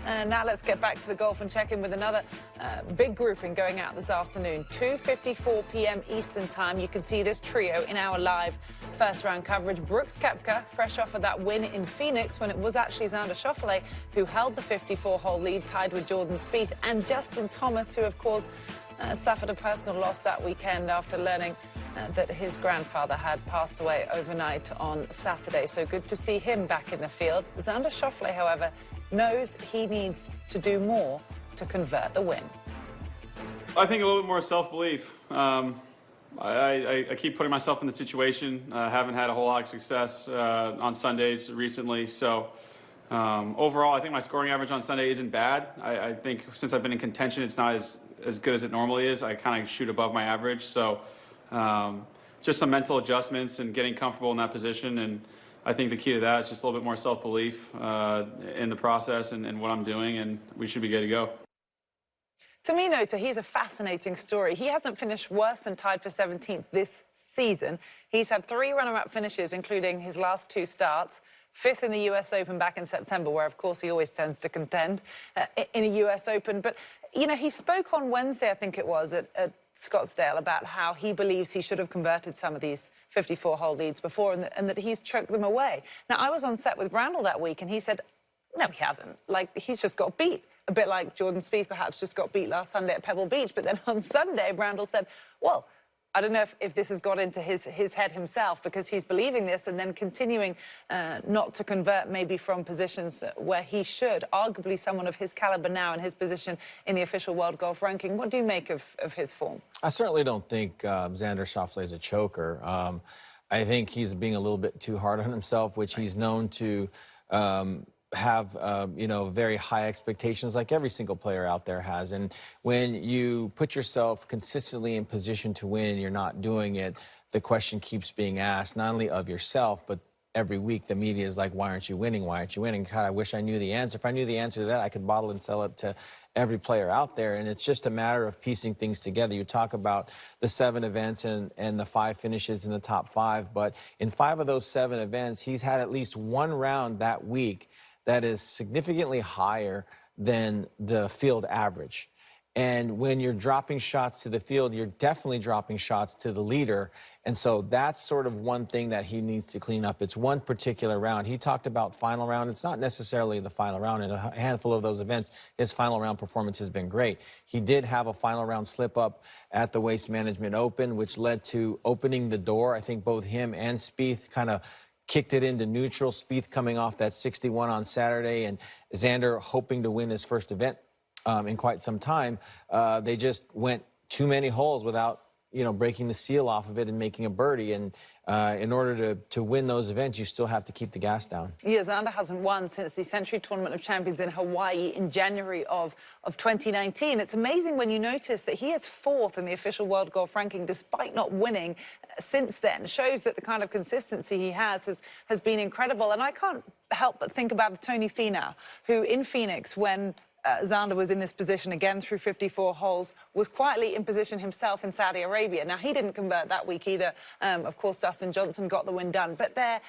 And now let's get back to the golf and check in with another big grouping going out this afternoon. 2:54 p.m. Eastern time. You can see this trio in our live first round coverage. Brooks Koepka, fresh off of that win in Phoenix when it was actually Xander Schauffele who held the 54-hole lead, tied with Jordan Spieth, and Justin Thomas, who, of course, suffered a personal loss that weekend after learning that his grandfather had passed away overnight on Saturday. So good to see him back in the field. Xander Schauffele, however, knows he needs to do more to convert the win. I think a little bit more self-belief. I keep putting myself in the situation. I haven't had a whole lot of success on Sundays recently. So overall, I think my scoring average on Sunday isn't bad. I think since I've been in contention, it's not as good as it normally is. I kind of shoot above my average. So just some mental adjustments and getting comfortable in that position. And I think the key to that is just a little bit more self-belief in the process and what I'm doing, and we should be good to go. To me, Nota, he's a fascinating story. He hasn't finished worse than tied for 17th this season. He's had 3 runner-up finishes, including his last 2 starts. 5th in the U.S. Open back in September, where, of course, he always tends to contend in a U.S. Open. But, you know, he spoke on Wednesday, I think it was, at Scottsdale about how he believes he should have converted some of these 54-hole leads before and that he's choked them away. Now, I was on set with Arnold that week, and he said, no, he hasn't. Like, he's just got beat. A bit like Jordan Spieth perhaps just got beat last Sunday at Pebble Beach. But then on Sunday, Arnold said, well, I don't know if this has got into his head himself, because he's believing this and then continuing not to convert maybe from positions where he should. Arguably someone of his caliber now in his position in the official world golf ranking. What do you make of his form? I certainly don't think Xander Schauffele is a choker. I think he's being a little bit too hard on himself, which he's known to have, you know, very high expectations like every single player out there has. And when you put yourself consistently in position to win and you're not doing it, the question keeps being asked, not only of yourself, but every week the media is like, why aren't you winning? Why aren't you winning? God, I wish I knew the answer. If I knew the answer to that, I could bottle and sell it to every player out there. And it's just a matter of piecing things together. You talk about the 7 events and the 5 finishes in the top 5, but in 5 of those 7 events, he's had at least 1 round that week that is significantly higher than the field average. And when you're dropping shots to the field, you're definitely dropping shots to the leader. And so that's sort of one thing that he needs to clean up. It's one particular round. He talked about final round. It's not necessarily the final round. In a handful of those events, his final round performance has been great. He did have a final round slip up at the Waste Management Open, which led to opening the door. I think both him and Spieth kind of kicked it into neutral. Spieth coming off that 61 on Saturday, and Xander hoping to win his first event in quite some time. They just went too many holes without, you know, breaking the seal off of it and making a birdie. And in order to win those events, you still have to keep the gas down. Yeah, Xander hasn't won since the Century Tournament of Champions in Hawaii in January of 2019. It's amazing when you notice that he is 4th in the official world golf ranking despite not winning since then. It shows that the kind of consistency he has been incredible. And I can't help but think about Tony Finau, who in Phoenix, when Xander was in this position again through 54 holes, was quietly in position himself in Saudi Arabia. Now, he didn't convert that week either. Of course, Dustin Johnson got the win done. But their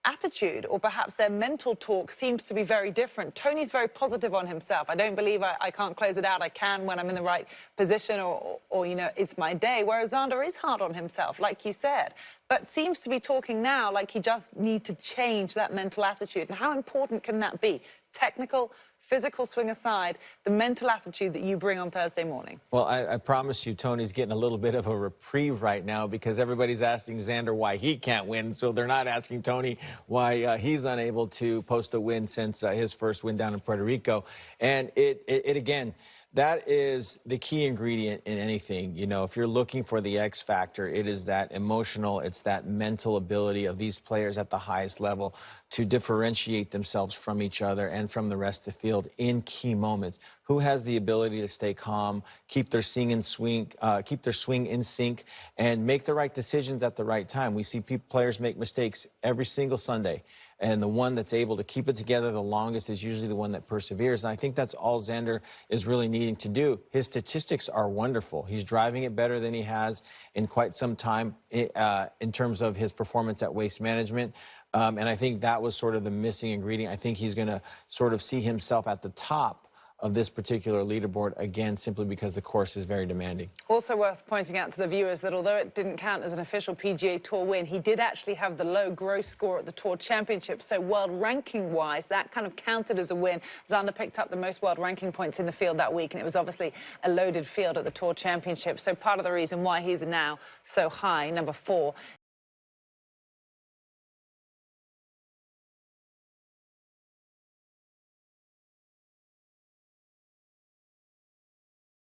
attitude, or perhaps their mental talk, seems to be very different. Tony's very positive on himself. I don't believe I can't close it out. I can when I'm in the right position, or you know, it's my day. Whereas Xander is hard on himself, like you said, but seems to be talking now like he just needs to change that mental attitude. And how important can that be? Technical, physical swing aside, the mental attitude that you bring on Thursday morning. Well, I promise you, Tony's getting a little bit of a reprieve right now, because everybody's asking Xander why he can't win, so they're not asking Tony why he's unable to post a win since his first win down in Puerto Rico. And it again, that is the key ingredient in anything. You know, if you're looking for the X factor, it is that emotional, it's that mental ability of these players at the highest level to differentiate themselves from each other and from the rest of the field in key moments. Who has the ability to stay calm, keep their swing in sync, and make the right decisions at the right time. We see players make mistakes every single Sunday, and the one that's able to keep it together the longest is usually the one that perseveres. And I think that's all Xander is really needing to do. His statistics are wonderful. He's driving it better than he has in quite some time in terms of his performance at Waste Management. And I think that was sort of the missing ingredient. I think he's going to sort of see himself at the top of this particular leaderboard again, simply because the course is very demanding. Also worth pointing out to the viewers that although it didn't count as an official PGA Tour win, he did actually have the low gross score at the Tour Championship. So world ranking-wise, that kind of counted as a win. Xander picked up the most world ranking points in the field that week, and it was obviously a loaded field at the Tour Championship. So part of the reason why he's now so high, number 4.